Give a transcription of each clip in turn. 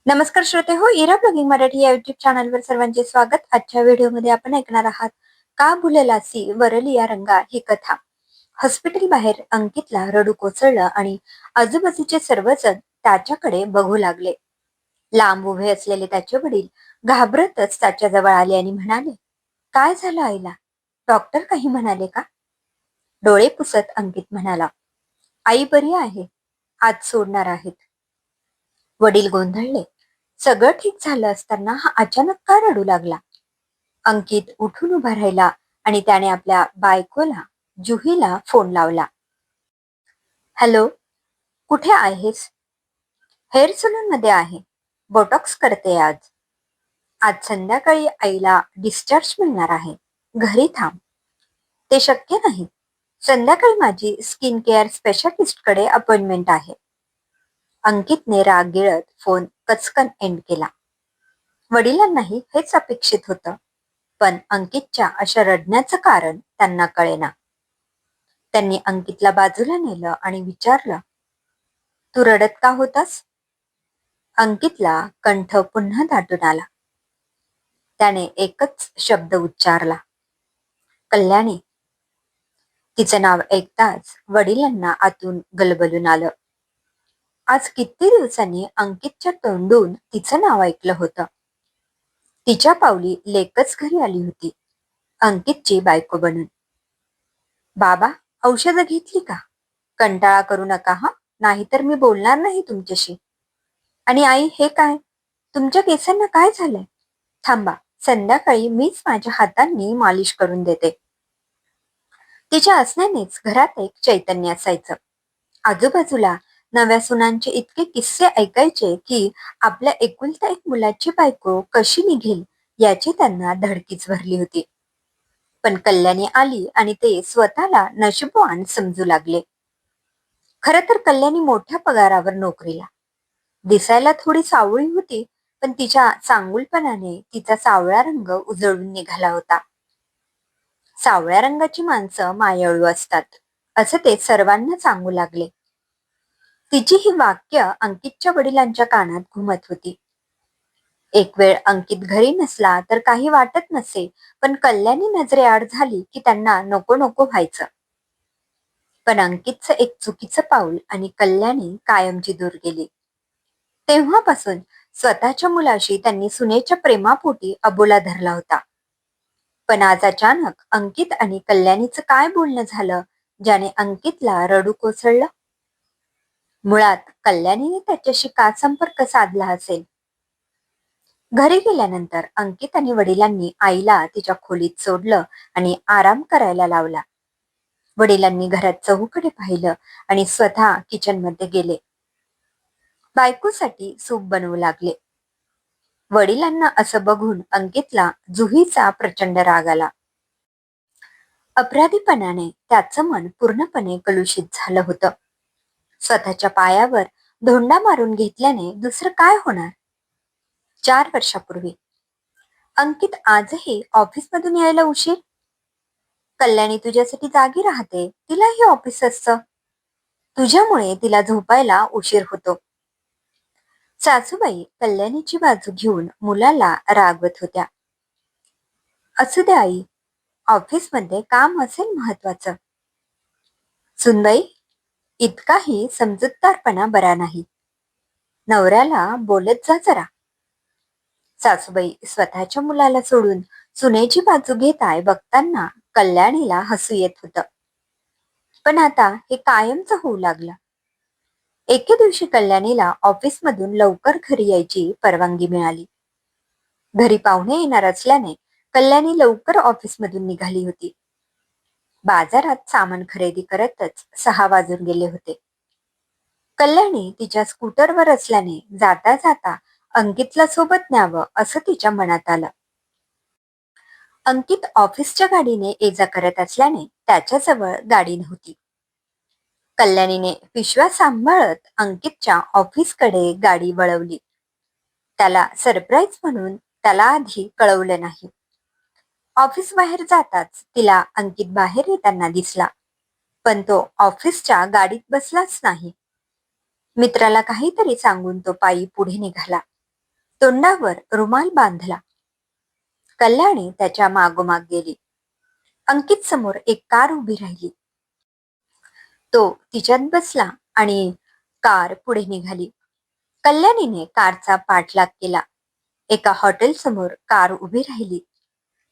नमस्कार श्रोते हो, इरा ब्लॉगिंग मराठी या युट्यूब चॅनलवर सर्वांचे स्वागत. आजच्या व्हिडिओमध्ये आपण ऐकणार आहात का भुललासी वरलिया रंगा ही कथा. हॉस्पिटल बाहेर अंकितला रडू कोसळलं आणि आजूबाजूचे सर्वजण त्याच्याकडे बघू लागले. लांब उभे असलेले त्याचे वडील घाबरतच त्याच्या जवळ आले आणि म्हणाले, काय झालं आईला? डॉक्टर काही म्हणाले का? डोळे पुसत अंकित म्हणाला, आई बरी आहे, आज सोडणार आहेत. वडील गोंधळले. सगळं ठीक झालं असताना हा अचानक का रडू लागला? अंकित उठून उभा राहिला आणि त्याने आपल्या बायकोला जुहीला फोन लावला. हॅलो, कुठे आहेस? हेअर सलून मध्ये आहे. बोटॉक्स करते आज. आज संध्याकाळी आईला डिस्चार्ज मिळणार आहे. घरी थांब. ते शक्य नाही. संध्याकाळी माझी स्किन केअर स्पेशालिस्ट कडे अपॉइंटमेंट आहे. अंकितने राग गिळत फोन कचकन एंड केला. वडिलांनाही हेच अपेक्षित होतं, पण अंकितच्या अशा रडण्याचं कारण त्यांना कळेना. त्यांनी अंकितला बाजूला नेलं आणि विचारलं, तू रडत का होतास? अंकितला कंठ पुन्हा दाटून आला. त्याने एकच शब्द उच्चारला, कल्याणी. तिचं नाव ऐकताच वडिलांना आतून गलबलून आलं. आज किती दिवसांनी अंकितच्या तोंडून तिचं नाव ऐकलं होतं. तिच्या पावली लेकच घरी आली होती, अंकितची बायको बनून. बाबा, औषधं घेतली का? कंटाळा करू नका हा, नाहीतर मी बोलणार नाही तुमच्याशी. आणि आई, हे काय? तुमच्या केसांना काय झालंय? थांबा, संध्याकाळी मीच माझ्या हातांनी मालिश करून देते. तिच्या असण्यानेच घरात एक चैतन्य असायचं. आजूबाजूला नव्या सुनांचे इतके किस्से ऐकायचे की आपल्या एकुलत्या एक मुलाची बायको कशी निघेल याची त्यांना धडकीच भरली होती. पण कल्याणी आली आणि ते स्वतःला नशीबवान समजू लागले. खर तर कल्याणी मोठ्या पगारावर नोकरीला. दिसायला थोडी सावळी होती, पण तिच्या चांगुलपणाने तिचा सावळा रंग उजळून निघाला होता. सावळ्या रंगाची माणसं मायाळू असतात, असं ते सर्वांना सांगू लागले. तिची ही वाक्य अंकितच्या वडिलांच्या कानात घुमत होती. एक वेळ अंकित घरी नसला तर काही वाटत नसे, पण कल्याणी नजरेआड झाली की त्यांना नको नको व्हायचं. पण अंकितचं एक चुकीचं पाऊल आणि कल्याणी कायमची दूर गेली. तेव्हापासून स्वतःच्या मुलाशी त्यांनी सुनेच्या प्रेमापोटी अबोला धरला होता. पण आज अचानक अंकित आणि कल्याणीचं काय बोलणं झालं ज्याने अंकितला रडू कोसळलं? मुळात कल्याणीने त्याच्याशी का संपर्क साधला असेल? घरी गेल्यानंतर अंकित आणि वडिलांनी आईला तिच्या खोलीत सोडलं आणि आराम करायला लावला. वडिलांनी घरात चहूकडे पाहिलं आणि स्वतः किचन मध्ये गेले. बायकोसाठी सूप बनवू लागले. वडिलांना असं बघून अंकितला जुहीचा प्रचंड राग आला. अपराधीपणाने त्याचं मन पूर्णपणे कलुषित झालं होतं. स्वतःच्या पायावर धोंडा मारून घेतल्याने दुसरं काय होणार? 4 वर्षापूर्वी अंकित आजही ऑफिसमधून यायला उशीर. कल्याणी तुझ्यासाठी जागी राहते, तिलाही ऑफिस असतं. तुझ्यामुळे तिला झोपायला उशीर होतो. सासूबाई कल्याणीची बाजू घेऊन मुलाला रागवत होत्या. असू द्या आई, ऑफिसमध्ये काम असेल महत्वाचं. सुनबाई, इतकाही समजूतदारपणा बरा नाही. नवऱ्याला बोलत जा जरा. सासूबाई स्वतःच्या मुलाला सोडून सुनेची बाजू घेताय बघताना कल्याणीला हसू येत होतं. पण आता हे कायमचं होऊ लागलं. एके दिवशी कल्याणीला ऑफिसमधून लवकर घरी यायची परवानगी मिळाली. घरी पाहुणे येणार असल्याने कल्याणी लवकर ऑफिसमधून निघाली होती. बाजारात सामान खरेदी करतच 6 वाजून गेले होते. कल्याणी तिच्या स्कूटरवर असल्याने जाता जाता अंकितला सोबत न्यावं असं तिच्या मनात आलं. अंकित ऑफिसच्या गाडीने ये जा करत असल्याने त्याच्याजवळ गाडी नव्हती. कल्याणीने पिशव्या सांभाळत अंकितच्या ऑफिसकडे गाडी वळवली. त्याला सरप्राईज म्हणून त्याला आधी कळवलं नाही. ऑफिस बाहेर जाताच तिला अंकित बाहेर येताना दिसला, पण तो ऑफिसच्या गाडीत बसलाच नाही. मित्राला काहीतरी सांगून तो पायी पुढे निघाला. तोंडावर रुमाल बांधला. कल्याणी त्याच्या मागोमाग गेली. अंकित समोर एक कार उभी राहिली. तो तिच्यात बसला आणि कार पुढे निघाली. कल्याणीने कारचा पाठलाग केला. एका हॉटेल समोर कार उभी राहिली.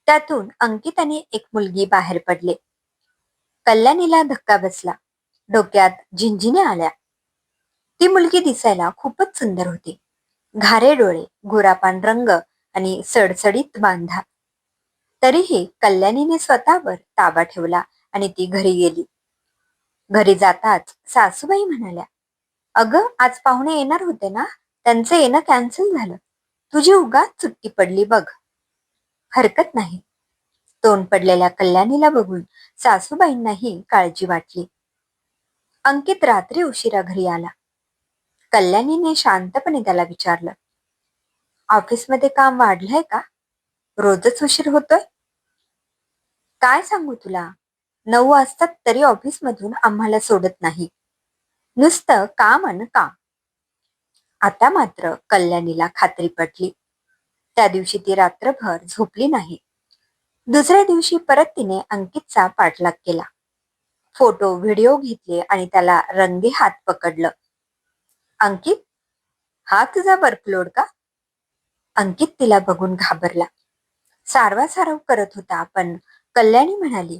त्यातून अंकित आणि एक मुलगी बाहेर पडले. कल्याणीला धक्का बसला. डोक्यात झिंझिण्या आल्या. ती मुलगी दिसायला खूपच सुंदर होती. घारे डोळे, गोरापान रंग आणि सडसडीत बांधा. तरीही कल्याणीने स्वतःवर ताबा ठेवला आणि ती घरी गेली. घरी जाताच सासूबाई म्हणाल्या, "अगं, आज पाहुणे येणार होते ना, त्यांचं येणं कॅन्सल झालं. तुझी उगाच सुट्टी पडली बघ." हरकत नाही. तोंड पडलेल्या कल्याणीला बघून सासूबाईंनाही काळजी वाटली. अंकित रात्री उशिरा घरी आला. कल्याणीने शांतपणे त्याला विचारलं, "ऑफिसमध्ये काम वाढलंय का? रोजच उशीर होतोय?" "काय सांगू तुला, 9 वाजतात तरी ऑफिसमधून आम्हाला सोडत नाही. नुसतं काम अन काम." आता मात्र कल्याणीला खात्री पटली. त्या दिवशी ती रात्रभर झोपली नाही. दुसऱ्या दिवशी परत तिने अंकितचा पाठलाग केला. फोटो व्हिडिओ घेतले आणि त्याला रंगे हात पकडलं. "अंकित, हा तुझा वर्कलोड का?" अंकित तिला बघून घाबरला. सारवासारव करत होता, पण कल्याणी म्हणाली,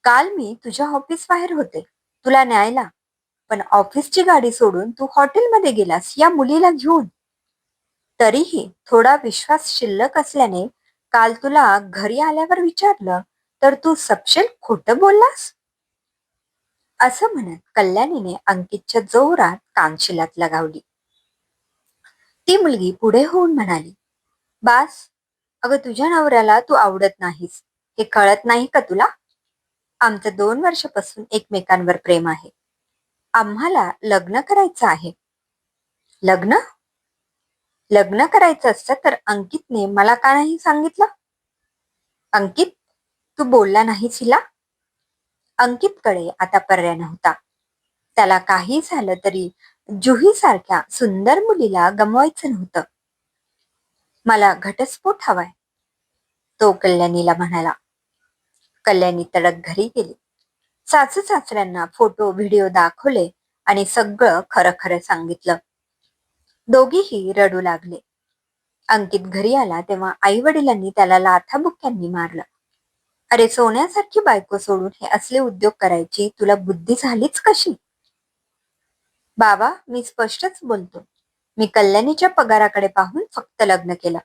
"काल मी तुझ्या ऑफिस बाहेर होते तुला न्यायला, पण ऑफिसची गाडी सोडून तू हॉटेलमध्ये गेलास या मुलीला घेऊन. तरीही थोडा विश्वास शिल्लक असल्याने काल तुला घरी आल्यावर विचारलं तर तू सपशेल खोटं बोललास." असं म्हणत कल्याणीने अंकितच्या जोरात कानशिलात लगावली. ती मुलगी पुढे होऊन म्हणाली, "बास, अगं तुझ्या नवऱ्याला तू आवडत नाहीस हे कळत नाही का तुला? आमचं 2 वर्षापासून एकमेकांवर प्रेम आहे. आम्हाला लग्न करायचं आहे." "लग्न? लग्न करायचं असतं तर अंकितने मला का नाही सांगितलं?" "अंकित, तू बोलला नाहीस हिला?" अंकितकडे आता पर्याय नव्हता. त्याला काही झालं तरी जुही सारख्या सुंदर मुलीला गमवायचं नव्हतं. "मला घटस्फोट हवाय," तो कल्याणीला म्हणाला. कल्याणी तडक घरी गेली. सासू सासऱ्यांना फोटो व्हिडिओ दाखवले आणि सगळं खरं खरं सांगितलं. दोघीही रडू लागले. अंकित घरी आला तेव्हा आई वडिलांनी त्याला लाथाबुक्क्यांनी मारलं. "अरे, सोन्यासारखी बायको सोडून हे असले उद्योग करायची तुला बुद्धी झालीच कशी?" "बाबा, मी स्पष्टच बोलतो. मी कल्याणीच्या पगाराकडे पाहून फक्त लग्न केलं.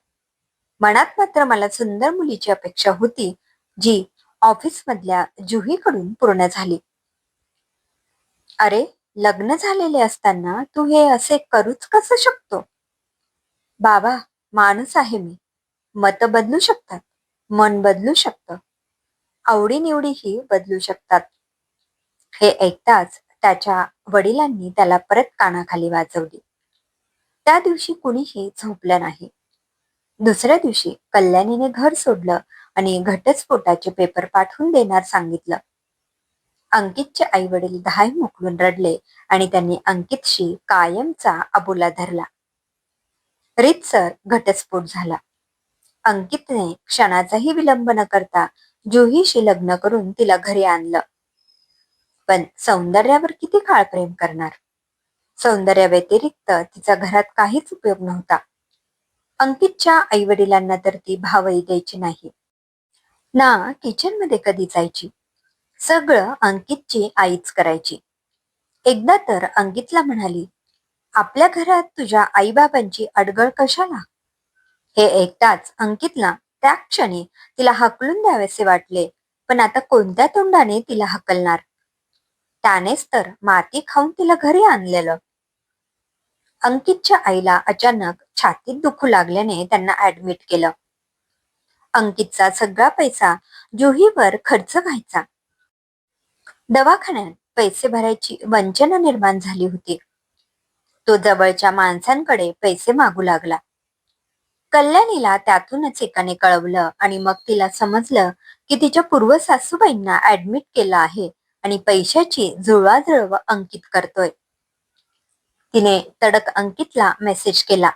मनात मात्र मला सुंदर मुलीची अपेक्षा होती, जी ऑफिसमधल्या जुहीकडून पूर्ण झाली." "अरे, लग्न झालेले असताना तू हे असे करूच कसं शकतो?" "बाबा, माणूस आहे मी. मत बदलू शकतात, मन बदलू शकतं, आवडीनिवडीही बदलू शकतात." हे ऐकताच त्याच्या वडिलांनी त्याला परत कानाखाली वाजवली. त्या दिवशी कुणीही झोपलं नाही. दुसऱ्या दिवशी कल्याणीने घर सोडलं आणि घटस्फोटाचे पेपर पाठवून देणार सांगितलं. अंकितचे आई वडील धाय मोकळून रडले आणि त्यांनी अंकितशी कायमचा अबोला धरला. रीतसर घटस्फोट झाला. अंकितने क्षणाचाही विलंब न करता जुहीशी लग्न करून तिला घरी आणलं. पण सौंदर्यावर किती काळ प्रेम करणार? सौंदर्याव्यतिरिक्त तिचा घरात काहीच उपयोग नव्हता. अंकितच्या आई वडिलांना तर ती भावही द्यायची नाही ना, किचन मध्ये कधी जायची. सगळं अंकितची आईच करायची. एकदा तर अंकितला म्हणाली, "आपल्या घरात तुझ्या आईबाबांची अडगळ कशाला?" हे ऐकताच अंकितला त्या क्षणी तिला हकलून द्यावेसे वाटले, पण आता कोणत्या तोंडाने तिला हकलणार? त्यानेच तर माती खाऊन तिला घरी आणलेलं. अंकितच्या आईला अचानक छातीत दुखू लागल्याने त्यांना ऍडमिट केलं. अंकितचा सगळा पैसा जुहीवर खर्च व्हायचा. दवाखान्यात पैसे भरायची वंचना निर्माण झाली होती. तो जवळच्या माणसांकडे पैसे मागू लागला. कल्याणीला त्यातूनच एकाने कळवलं आणि मग तिला समजलं की तिच्या पूर्व सासूबाईंना ऍडमिट केलं आहे आणि पैशाची जुळवाजुळव अंकित करतोय. तिने तडक अंकितला मेसेज केला,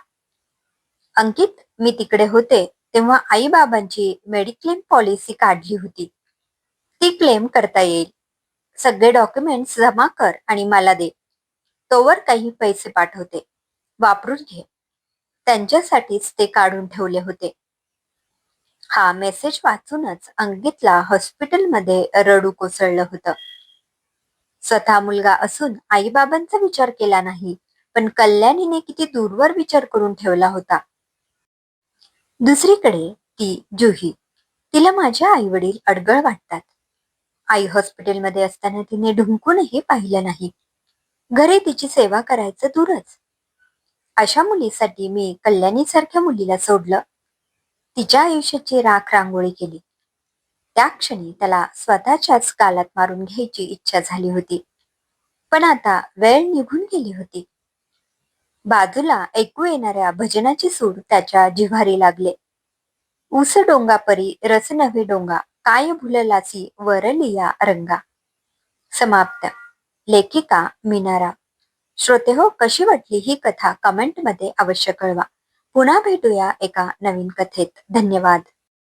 अंकित, मी तिकडे होते तेव्हा आई बाबांची मेडिक्लेम पॉलिसी काढली होती. ती क्लेम करता येईल. सगळे डॉक्युमेंट्स जमा कर आणि मला दे. तोवर काही पैसे पाठवते. वापरून घे. त्यांच्यासाठीच ते काढून ठेवले होते. हा मेसेज वाचूनच अंकितला हॉस्पिटलमध्ये रडू कोसळलं होतं. स्वतः मुलगा असून आईबाबांचा विचार केला नाही, पण कल्याणीने किती दूरवर विचार करून ठेवला होता. दुसरीकडे ती जुही, तिला माझे आई वडील अडगळ वाटतात. आई हॉस्पिटलमध्ये असताना तिने ढुंकूनही पाहिलं नाही. घरी तिची सेवा करायचं दूरच. अशा मुलीसाठी मी कल्याणीसारख्या मुलीला सोडलं. तिच्या आयुष्याची राख रांगोळी केली. त्या क्षणी त्याला स्वतःच्याच गालात मारून घ्यायची इच्छा झाली होती. पण आता वेळ निघून गेली होती. बाजूला ऐकू येणाऱ्या भजनाचे सूर त्याच्या जिव्हारी लागले. ऊस डोंगा परी रस नव्हे डोंगा, काय भुललासी वरलिया रंगा. समाप्त. लेखिका मीनारा. श्रोते हो, कशी वाटली ही कथा कमेंटमध्ये अवश्य कळवा. पुन्हा भेटूया एका नवीन कथेत. धन्यवाद.